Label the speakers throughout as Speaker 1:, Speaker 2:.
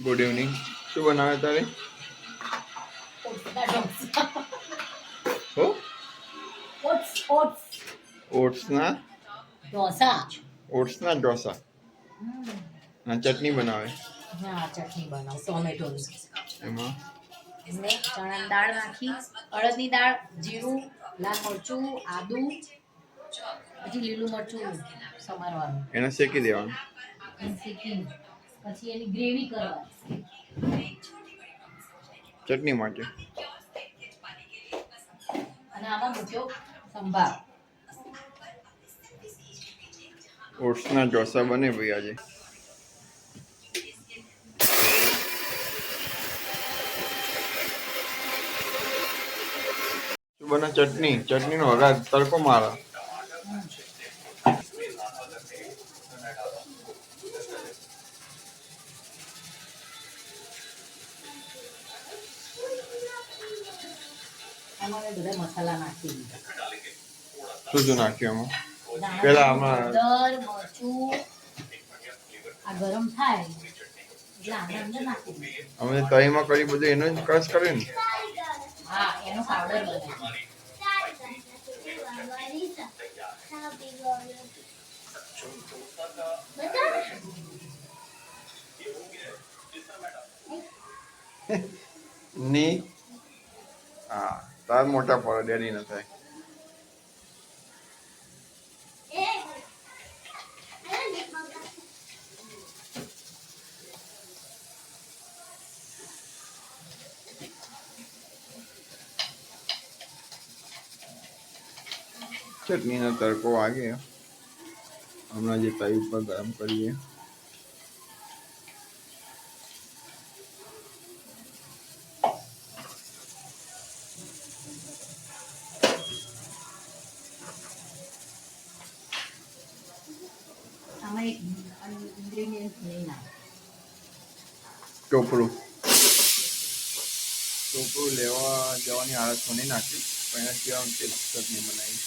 Speaker 1: Good evening. શું બનાવે તારે? હો ઓટ્સના ઢોસા. હા, ચટણી બનાવે.
Speaker 2: હા, ચટણી બનાવ ટોમેટોની.
Speaker 1: એમાં
Speaker 2: ચણાની દાળ નાખી, અડદની દાળ, જીરું, લાલ મરચું, આદુ, પછી લીલું મરચું સમારવાનું.
Speaker 1: એને શેકી દેવાનું.
Speaker 2: પછી એની ગ્રેવી કરવાની
Speaker 1: ચટણી માટે.
Speaker 2: અને આમાં મૂક્યો સંભાર.
Speaker 1: ઓટ્સના ઢોસા બને ભાઈ આજે. શું બને? ચટણીનો વઘાર તડકો મારા.
Speaker 2: અમારે બધા મસાલા નાખી દીધા.
Speaker 1: શું નાખ્યું એમાં? પેલા આમાં
Speaker 2: હળદર, મરચું આ ગરમ થાય એટલે આને અંદર નાખી દીધું.
Speaker 1: અમે તઈમાં કરી બધું એનો જ ક્રશ કરે ને.
Speaker 2: હા, એનો પાવડર બનાવ્યો.
Speaker 1: ની હા, તાર મોટા પડે, ડેડી ન થાય. ચટણીનો તડકો વાગે હમણાં જે તવી ઉપર ગરમ કરીએ.
Speaker 2: આમાં એક ઇન્ગ્રેડિયન્ટ નહીં નાખે.
Speaker 1: ટોપરું લેવા જવાની હાલત તો નહીં નાખી, પણ એના સિવાય ચટણી બનાવી.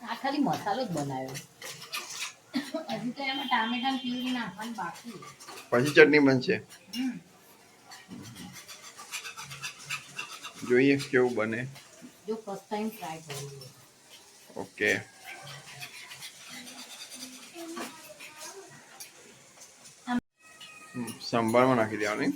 Speaker 2: આ ખાલી મસાલો જ બનાવ્યો. હજી તો એમાં ટામેટાની પ્યુરી નાખવાની બાકી.
Speaker 1: પછી ચટણી બનશે. જોઈએ કેવું બને.
Speaker 2: જો ફર્સ્ટ ટાઈમ ટ્રાય કરું.
Speaker 1: ઓકે. સંભારમાં નાખી દેવાની.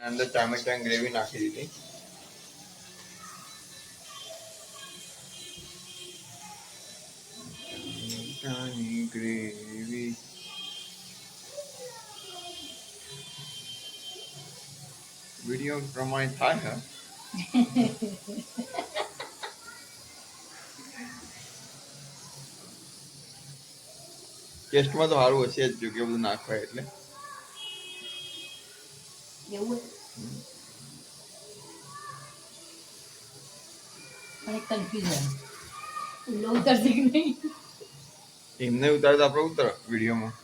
Speaker 1: અંદર ટામેટા ગ્રેવી નાખી દીધી. ગ્રેવી વિડીયો પ્રમાણે થાય. ટેસ્ટમાં તો સારું હશે જ, જો કે બધું નાખવાય એટલે.
Speaker 2: એવું પણ એક કન્ફ્યુઝન ઉલ્લો ઉતરશે કે નહીં.
Speaker 1: એમને ઉતારે તો આપણે ઉતર વિડીયોમાં.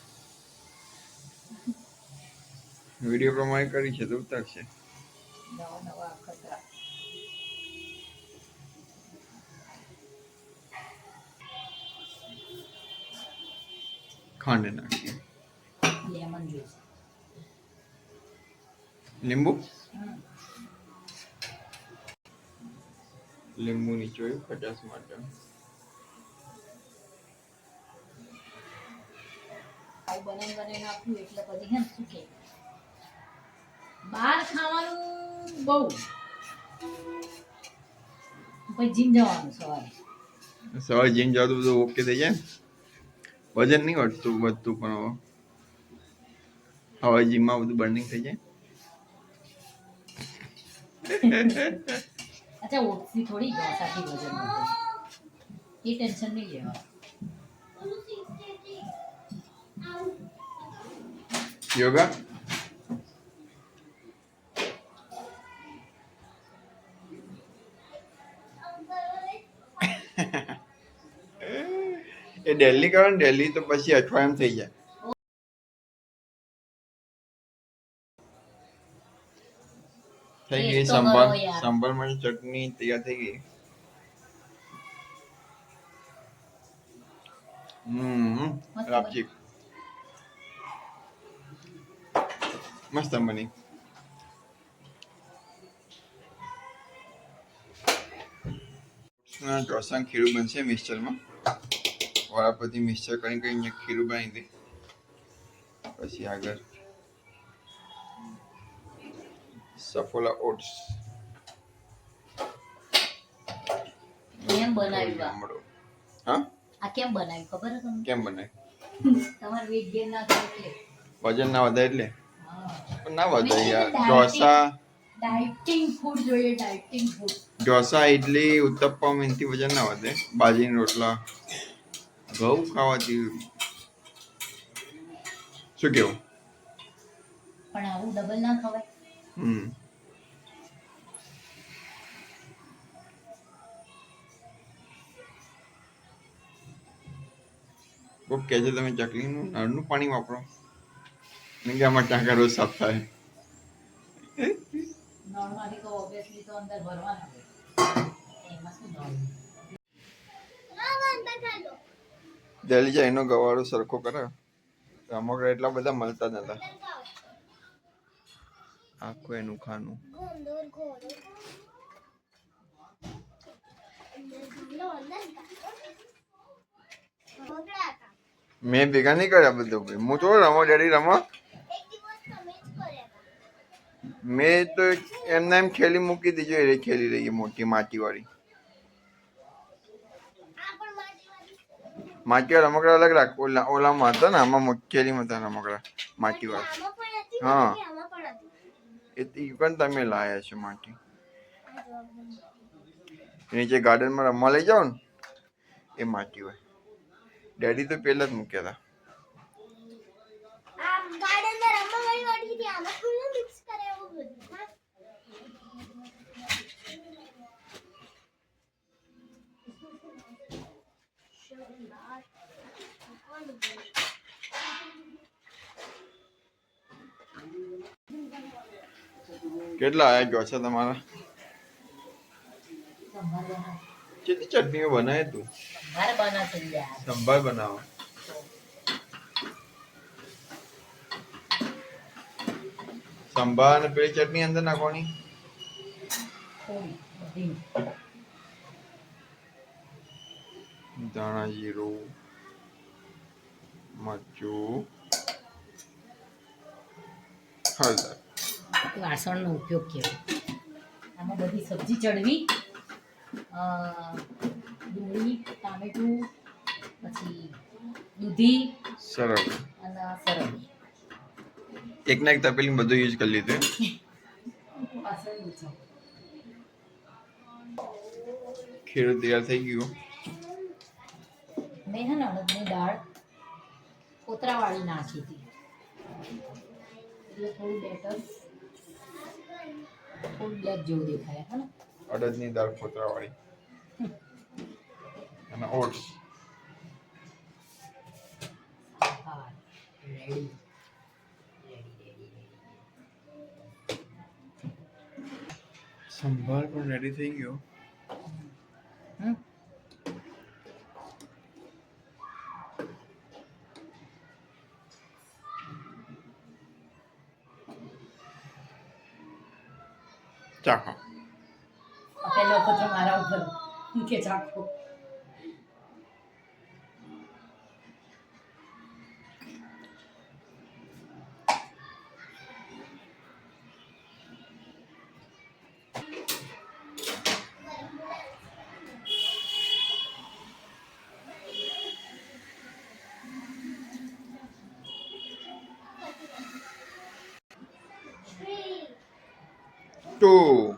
Speaker 1: વિડીયો પ્રમાણે કરી છે તો ઉતરશે.
Speaker 2: નવા ખતરા.
Speaker 1: ખાંડ નાખીએ.
Speaker 2: Lemon juice.
Speaker 1: લીંબુ નીચોયું ખટાશ માટે.
Speaker 2: બનાવી નાખ્યું એટલે પછી હે શું કે બહાર ખાવાનું બહુ પછી જીમ જવાનું
Speaker 1: સવારે જીમ જાવ તો બધું ઓકે થઈ જાય. વજન નહીં વધતું પણ હવે જીમમાં બધું બર્નિંગ થઈ જાય.
Speaker 2: અચ્છા, ઓટથી થોડી ઢોસાથી વજન વધે એ ટેન્શન નહીં લેવા.
Speaker 1: યોગા એ ડેલી કરો ને ડેલી તો પછી અઠવાડિયામાં થઈ જાય. થઈ ગઈ
Speaker 2: ટેસ્ટ તો
Speaker 1: સંભાર
Speaker 2: કરો યાર.
Speaker 1: સંભાર માટે ચટણી તૈયાર થઈ ગઈ.
Speaker 2: મસ્ત
Speaker 1: રાપચી મસ્ત બની. ઢોસા ખીરું બનશે મિક્સચરમાં. વારાપતિ મિક્સચર કરીને અહીંયા ખીરું બનાવી દે. પછી આગળ સફોલા ઓટ્સ
Speaker 2: કેમ બનાવ્યું આ?
Speaker 1: મળો. હા
Speaker 2: આ કેમ બનાવ્યું ખબર છે તમને?
Speaker 1: કેમ બનાય?
Speaker 2: તમારે વેટ ગેઇન ના થાય એટલે.
Speaker 1: વજન ના વધારે એટલે
Speaker 2: હા.
Speaker 1: પણ ના વધે
Speaker 2: મેં
Speaker 1: યાર.
Speaker 2: કીધું
Speaker 1: ઢોસા
Speaker 2: ડાયટિંગ ફૂડ જોઈએ, ડાયટિંગ ફૂડ.
Speaker 1: ઢોસા ઇડલી ઉત્તપમ એનાથી વજન ના વધે. બાજરીના રોટલા ઘઉં ખાવાથી શું કેવું?
Speaker 2: પણ આવું ડબલ ના ખવાય.
Speaker 1: કોક કહે છે તમે ચકલીનું નળનું પાણી વાપરો ને કે આમાં ટાંકા રોજ સાફ થાય.
Speaker 2: નળમાંથી તો ઓબ્વિયસલી તો અંદર ભરવાના હોય. એમાં શું નળ?
Speaker 1: દિલ્હી જાય એનો ગવાળો સરખો કરે. રમકડા એટલા બધા મળતા નતા. આખું એનું ખાનું. મેં ભેગા નહીં કર્યા બધું. હું તો રમો ડેડી રમો. મેં તો એમને એમ ખેલી મૂકી દીધી. એ ખેલી રહી મોટી માટી વાળી. માટી વાળા રમકડા અલગ રાખ. ઓલામાં હતા ને આમાં ખેલીમાં હતા રમકડા માટી વાળા. હા એ પણ તમે લાયા છો માટી. નીચે ગાર્ડનમાં રમવા લઈ જાઓ ને એ માટી હોય. ડેડી તો પેલા જ મૂક્યા હતા. કેટલા આયા ઢોસા તમારા?
Speaker 2: સંભાર બનાવ.
Speaker 1: કેટલી ચટણીઓ બનાવે તું?
Speaker 2: સંભાર બનાવશે યાર.
Speaker 1: સંભાર બનાવો. સંભાર અને પેલી ચટણી અંદર નાખવાની.
Speaker 2: થોડી બધી.
Speaker 1: ધાણા જીરું મરચું હળદર.
Speaker 2: વાસણનો ઉપયોગ કહેવાય. આમાં બધી સબ્જી ચડવી, ડુંગળી, ટામેટું, પછી દૂધી
Speaker 1: સરળ.
Speaker 2: અને સરગી.
Speaker 1: એક ના એક તપેલી બધું યુઝ કરી લીધું.
Speaker 2: પાછળનું છે.
Speaker 1: ખીરું તૈયાર થઈ ગયું.
Speaker 2: મેં હે ને અડદની દાળ કોતરાવાળી નાખી હતી. એટલે થોડું બેટર થોડું બ્લેક જેવું દેખાય હે ને.
Speaker 1: અડદની દાળ ફોતરાવાળી અને ઓટ્સ.
Speaker 2: હા રેડી.
Speaker 1: સંભાર પણ રેડી થઈ ગયો. ચાખો.
Speaker 2: પેલો વખત મારા ઉપર કે ચાખો.
Speaker 1: Two.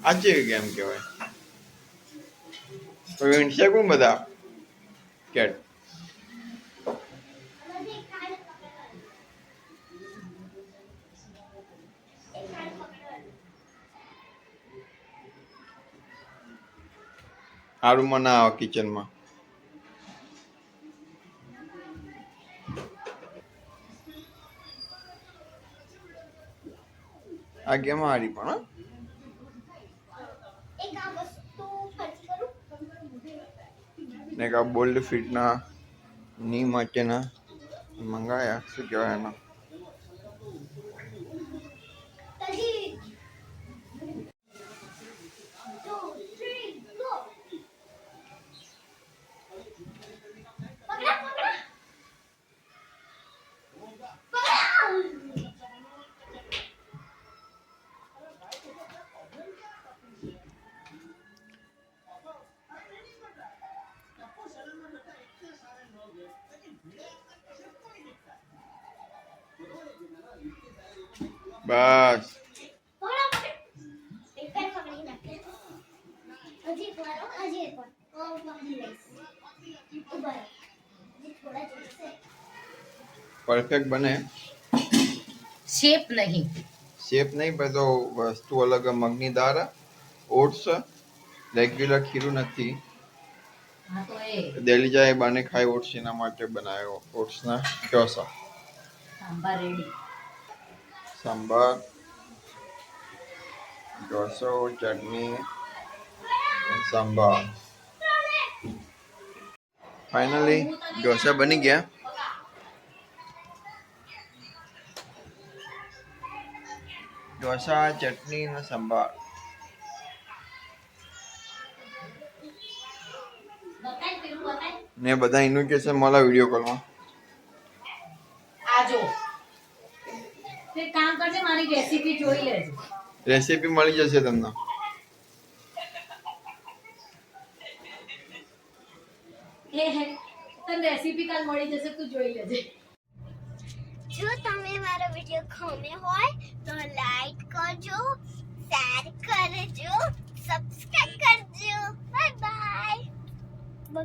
Speaker 1: આ જે ગેમ કહેવાય. તો વીણશે કોણ બધા કેટ? આ રૂમમાં ના આવે કિચનમાં. આ ગેમ હારી પણ હા. ને આ બોલ્ડ ફિટના ની માટેના મંગાયા શું કહેવાય એના બસ પરફેક્ટ બને.
Speaker 2: શેપ નહીં.
Speaker 1: શેપ નહીં બધો વસ્તુ અલગ મગની દાળ ઓટ્સ રેગ્યુલર ખીરું નથી.
Speaker 2: હા તો એ
Speaker 1: દિલ્હી જાય બાને ખાય ઓટ્સ એના માટે બનાવ્યો ઓટ્સના ઢોસા.
Speaker 2: સાંભાર રેડી.
Speaker 1: સાંભાર ઢોસો ચટણી સાંભાર. ફાઇનલી ઢોસા બની ગયા. ઢોસા ચટણી અને સંભાર. ને બધા ઇન્વિટેશન મળે વિડીયો કોલમાં.
Speaker 2: આજો તે કામ કરજે મારી રેસીપી જોઈ લેજે.
Speaker 1: રેસીપી મળી જશે તમને.
Speaker 2: તને રેસીપી કાલ મળી જશે તું જોઈ લેજે.
Speaker 3: જો તમે મારો વિડિયો ગમ્યો હોય તો લાઈક કરજો, શેર કરજો, સબસ્ક્રાઇબ કરજો. Bye bye.